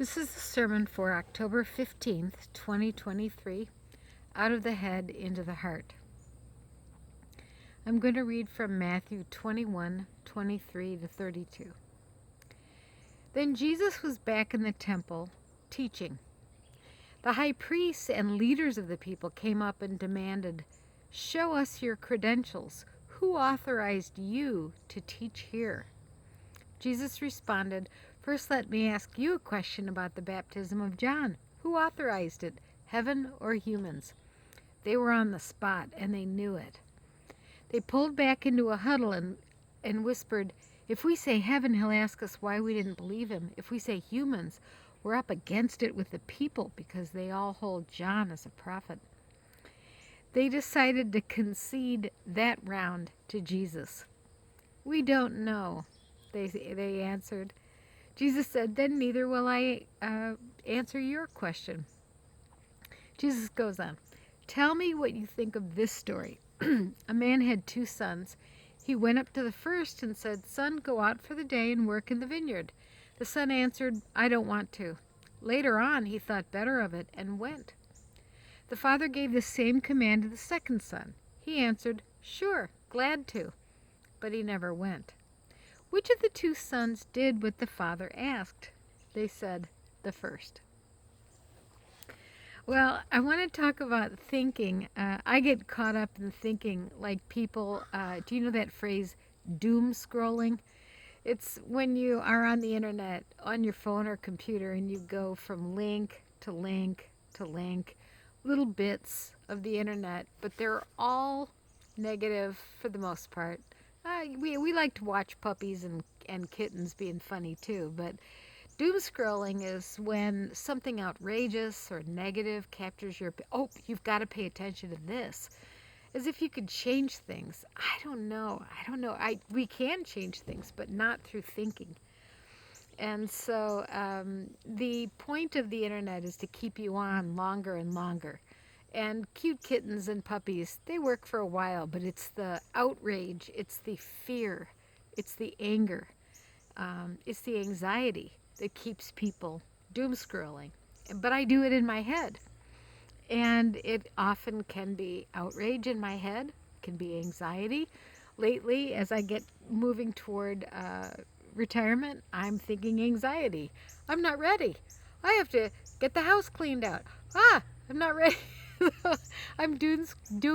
This is the sermon for October 15th, 2023, Out of the Head into the Heart. I'm going to read from Matthew 21:23 to 32. Then Jesus was back in the temple, teaching. The high priests and leaders of the people came up and demanded, "Show us your credentials. Who authorized you to teach here?" Jesus responded, "First let me ask you a question about the baptism of John. Who authorized it, heaven or humans?" They were on the spot, and they knew it. They pulled back into a huddle and whispered, "If we say heaven, he'll ask us why we didn't believe him. If we say humans, we're up against it with the people because they all hold John as a prophet." They decided to concede that round to Jesus. "We don't know," they answered. Jesus said, "Then neither will I answer your question." Jesus goes on, "Tell me what you think of this story. A man had 2 sons. He went up to the first and said, 'Son, go out for the day and work in the vineyard.' The son answered, 'I don't want to.' Later on, he thought better of it and went. The father gave the same command to the second son. He answered, 'Sure, glad to.' But he never went. Which of the 2 sons did what the father asked?" They said, "The first." Well, I want to talk about thinking. I get caught up in thinking like people. Do you know that phrase, doom scrolling? It's when you are on the internet on your phone or computer and you go from link to link to link, little bits of the internet, but they're all negative for the most part. We like to watch puppies and kittens being funny too, but doom scrolling is when something outrageous or negative captures your, "Oh, you've got to pay attention to this," as if you could change things. I don't know. We can change things, but not through thinking. And so the point of the internet is to keep you on longer and longer. And cute kittens and puppies, they work for a while, but it's the outrage, it's the fear, it's the anger, it's the anxiety that keeps people doom scrolling. But I do it in my head. And it often can be outrage in my head, can be anxiety. Lately, as I get moving toward retirement, I'm thinking anxiety. I'm not ready. I have to get the house cleaned out. I'm not ready. I'm doom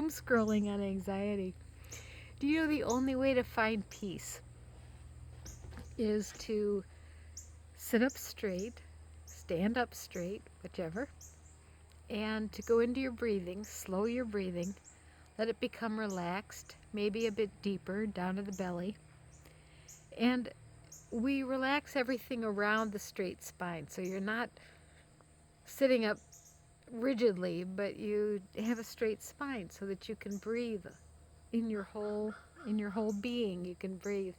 scrolling on anxiety. Do you know the only way to find peace is to sit up straight, stand up straight, whichever, and to go into your breathing, slow your breathing, let it become relaxed, maybe a bit deeper down to the belly. And we relax everything around the straight spine, so you're not sitting up rigidly, but you have a straight spine so that you can breathe in your whole being. You can breathe.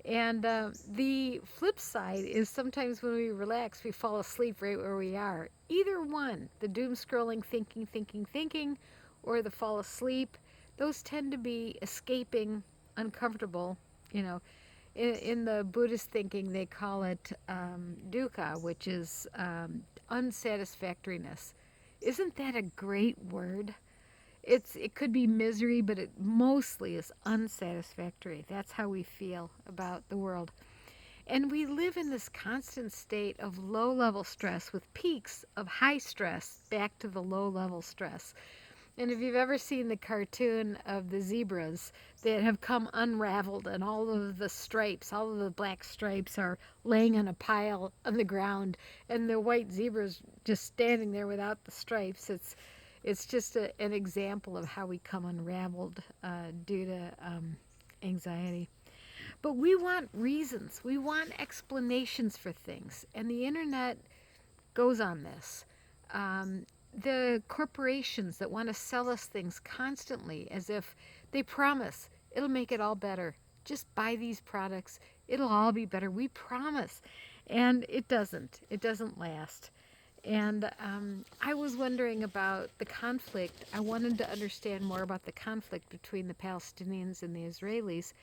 And the flip side is sometimes when we relax, we fall asleep right where we are. Either one, the doom scrolling, thinking, or the fall asleep, those tend to be escaping uncomfortable. You know, in the Buddhist thinking, they call it dukkha, which is unsatisfactoriness. Isn't that a great word? It could be misery, but it mostly is unsatisfactory. That's how we feel about the world. And we live in this constant state of low-level stress with peaks of high stress back to the low-level stress. And if you've ever seen the cartoon of the zebras that have come unraveled and all of the stripes, all of the black stripes are laying on a pile on the ground and the white zebra's just standing there without the stripes, it's just an example of how we come unraveled due to anxiety. But we want reasons. We want explanations for things. And the internet goes on this. The corporations that want to sell us things constantly as if they promise it'll make it all better. Just buy these products. It'll all be better. We promise. And it doesn't. It doesn't last. And I was wondering about the conflict. I wanted to understand more about the conflict between the Palestinians and the Israelis.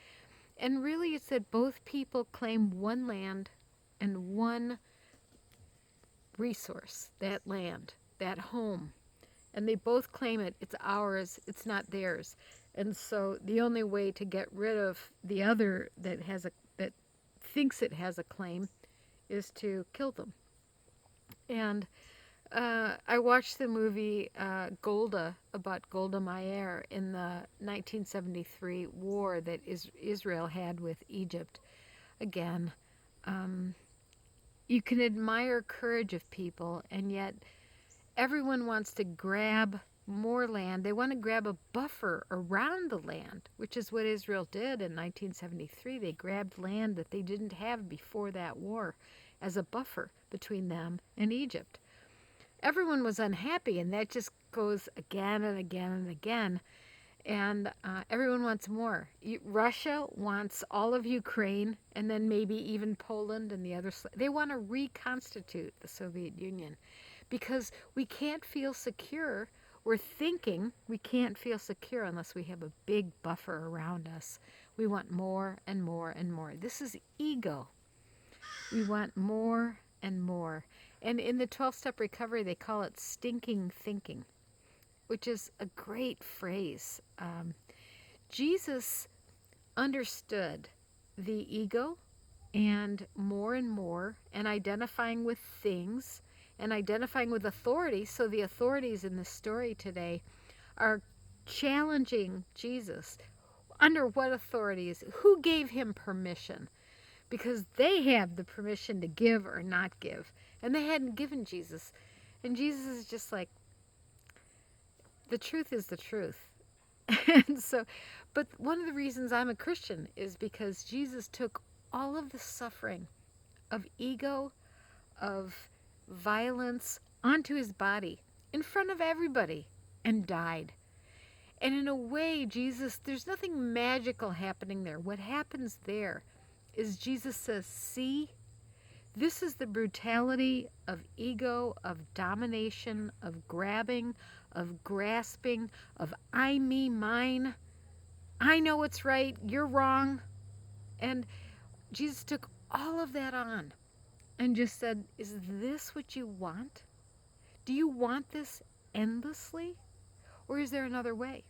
And really, it's that both people claim one land and one resource, that land, that home. And they both claim it. It's ours. It's not theirs. And so the only way to get rid of the other that thinks it has a claim is to kill them. And I watched the movie Golda, about Golda Meir in the 1973 war that Israel had with Egypt. Again, you can admire courage of people, and yet everyone wants to grab more land. They want to grab a buffer around the land, which is what Israel did in 1973. They grabbed land that they didn't have before that war as a buffer between them and Egypt. Everyone was unhappy, and that just goes again and again and again. And everyone wants more. Russia wants all of Ukraine, and then maybe even Poland and the other. They want to reconstitute the Soviet Union, because we can't feel secure. We're thinking we can't feel secure unless we have a big buffer around us. We want more and more and more. This is ego. We want more and more. And in the 12-step recovery, they call it stinking thinking, which is a great phrase. Jesus understood the ego and more, and identifying with things and identifying with authority. So the authorities in this story today are challenging Jesus. Under what authorities? Who gave him permission? Because they have the permission to give or not give. And they hadn't given Jesus. And Jesus is just like, the truth is the truth. And so, but one of the reasons I'm a Christian is because Jesus took all of the suffering of ego, of violence onto his body in front of everybody and died. And in a way, Jesus, there's nothing magical happening there. What happens there is Jesus says, see, this is the brutality of ego, of domination, of grabbing, of grasping, of I, me, mine. I know what's right, you're wrong. And Jesus took all of that on and just said, is this what you want? Do you want this endlessly? Or is there another way?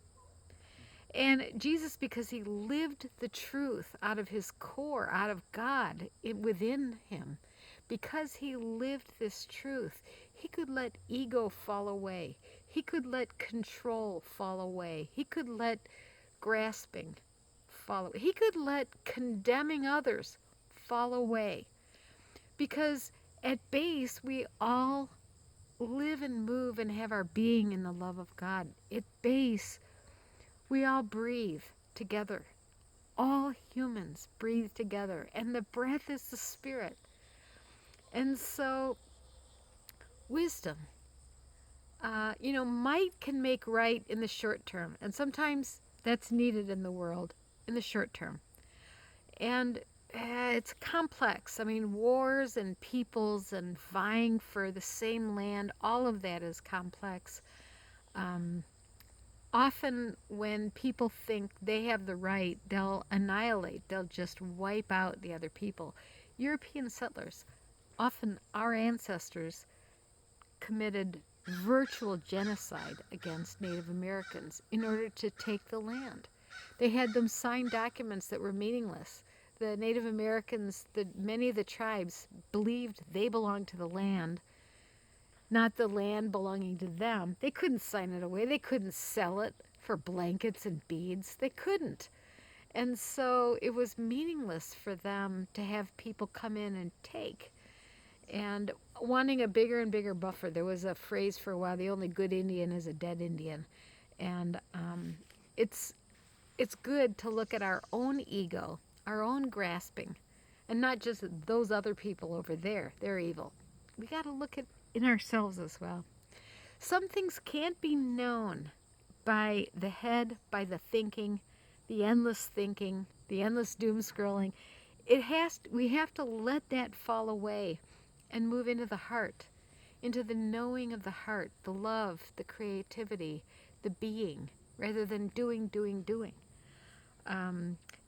And Jesus, because he lived the truth out of his core, out of God within him, because he lived this truth, he could let ego fall away. He could let control fall away. He could let grasping fall away. He could let condemning others fall away. Because at base, we all live and move and have our being in the love of God. At base, we all breathe together. All humans breathe together. And the breath is the Spirit. And so, wisdom. Might can make right in the short term. And sometimes that's needed in the world in the short term. And it's complex. I mean, wars and peoples and vying for the same land, all of that is complex. Often when people think they have the right, they'll annihilate. They'll just wipe out the other people. European settlers, often our ancestors, committed virtual genocide against Native Americans in order to take the land. They had them sign documents that were meaningless. The Native Americans, many of the tribes, believed they belonged to the land, not the land belonging to them. They couldn't sign it away. They couldn't sell it for blankets and beads. They couldn't. And so it was meaningless for them to have people come in and take. And wanting a bigger and bigger buffer, there was a phrase for a while, the only good Indian is a dead Indian. And it's good to look at our own ego, our own grasping, and not just those other people over there. They're evil. We got to look at in ourselves as well. Some things can't be known by the head, by the thinking, the endless doom scrolling. We have to let that fall away and move into the heart, into the knowing of the heart, the love, the creativity, the being, rather than doing.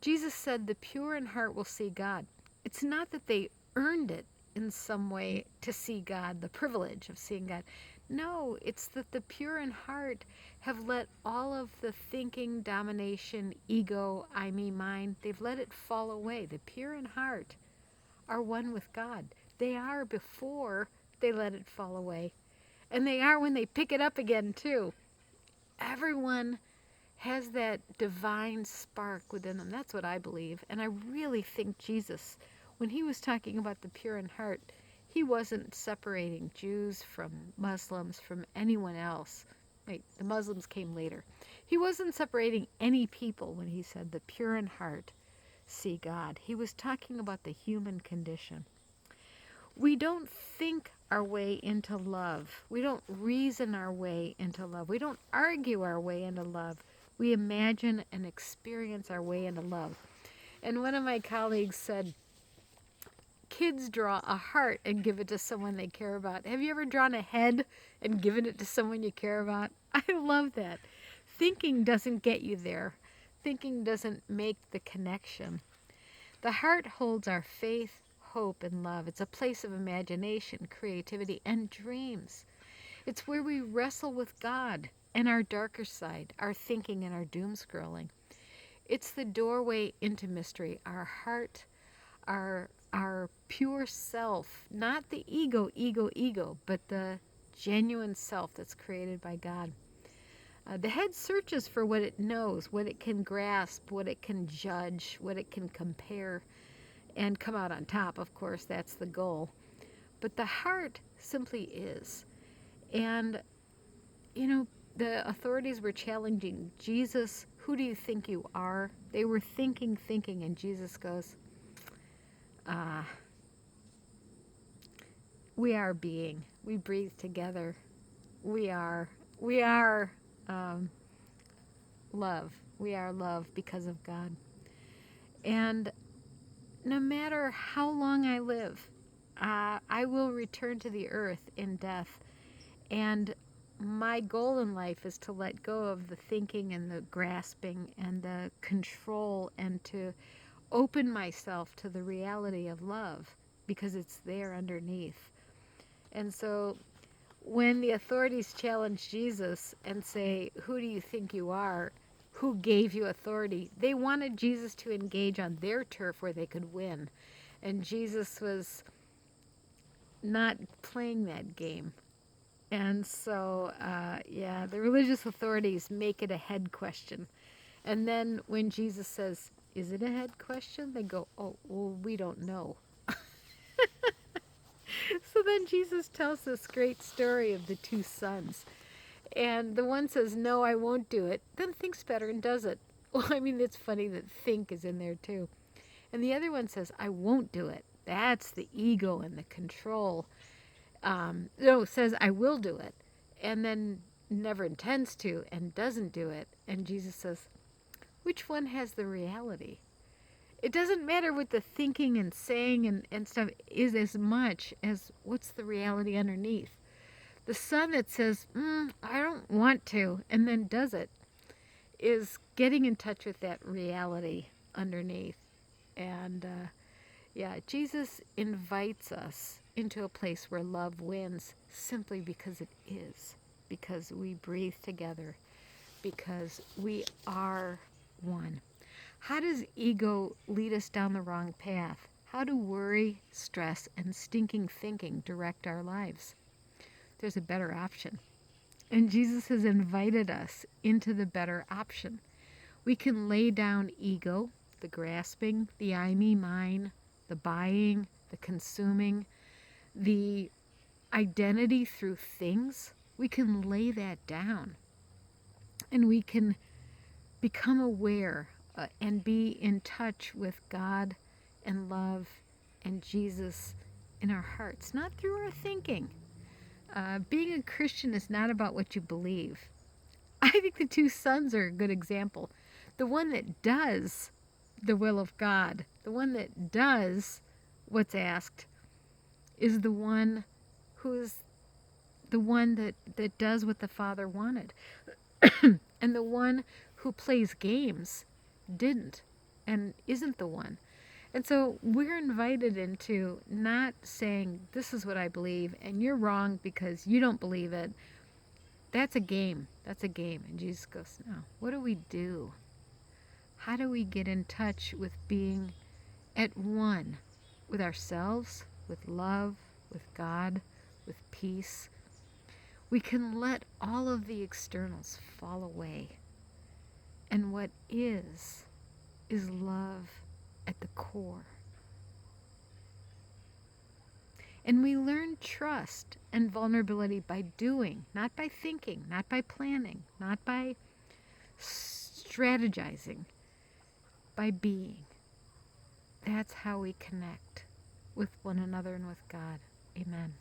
Jesus said, the pure in heart will see God. It's not that they earned it. in some way to see God, the privilege of seeing God. No, it's that the pure in heart have let all of the thinking, domination, ego, I, me, mine, they've let it fall away. The pure in heart are one with God. They are before they let it fall away. And they are when they pick it up again, too. Everyone has that divine spark within them. That's what I believe. And I really think Jesus, when he was talking about the pure in heart, he wasn't separating Jews from Muslims, from anyone else. Wait, the Muslims came later. He wasn't separating any people when he said the pure in heart see God. He was talking about the human condition. We don't think our way into love. We don't reason our way into love. We don't argue our way into love. We imagine and experience our way into love. And one of my colleagues said, kids draw a heart and give it to someone they care about. Have you ever drawn a head and given it to someone you care about? I love that. Thinking doesn't get you there. Thinking doesn't make the connection. The heart holds our faith, hope, and love. It's a place of imagination, creativity, and dreams. It's where we wrestle with God and our darker side, our thinking and our doom scrolling. It's the doorway into mystery, our heart, our pure self, not the ego, but the genuine self that's created by God. The head searches for what it knows, what it can grasp, what it can judge, what it can compare, and come out on top, of course, that's the goal. But the heart simply is. And, the authorities were challenging Jesus, who do you think you are? They were thinking, and Jesus goes, we are being. We breathe together. We are love. We are love because of God. And no matter how long I live, I will return to the earth in death. And my goal in life is to let go of the thinking and the grasping and the control and to open myself to the reality of love because it's there underneath. And so when the authorities challenge Jesus and say, who do you think you are? Who gave you authority? They wanted Jesus to engage on their turf where they could win. And Jesus was not playing that game. And so, the religious authorities make it a head question. And then when Jesus says, is it a head question? They go, oh, well, we don't know. So then Jesus tells this great story of the two sons. And the one says, no, I won't do it. Then thinks better and does it. Well, it's funny that think is in there too. And the other one says, I won't do it. That's the ego and the control. Says, I will do it. And then never intends to and doesn't do it. And Jesus says, which one has the reality? It doesn't matter what the thinking and saying and stuff is as much as what's the reality underneath. The son that says, I don't want to, and then does it, is getting in touch with that reality underneath. And, Jesus invites us into a place where love wins simply because it is, because we breathe together, because we are one. How does ego lead us down the wrong path? How do worry, stress, and stinking thinking direct our lives? There's a better option. And Jesus has invited us into the better option. We can lay down ego, the grasping, the I, me, mine, the buying, the consuming, the identity through things. We can lay that down. And we can become aware and be in touch with God and love and Jesus in our hearts, not through our thinking. Being a Christian is not about what you believe. I think the two sons are a good example. The one that does the will of God, the one that does what's asked, is the one who's the one that does what the Father wanted. And the one who plays games didn't and isn't the one. And so we're invited into not saying, this is what I believe, and you're wrong because you don't believe it. That's a game. That's a game. And Jesus goes, no, what do we do? How do we get in touch with being at one with ourselves, with love, with God, with peace? We can let all of the externals fall away. And what is love at the core. And we learn trust and vulnerability by doing, not by thinking, not by planning, not by strategizing, by being. That's how we connect with one another and with God. Amen.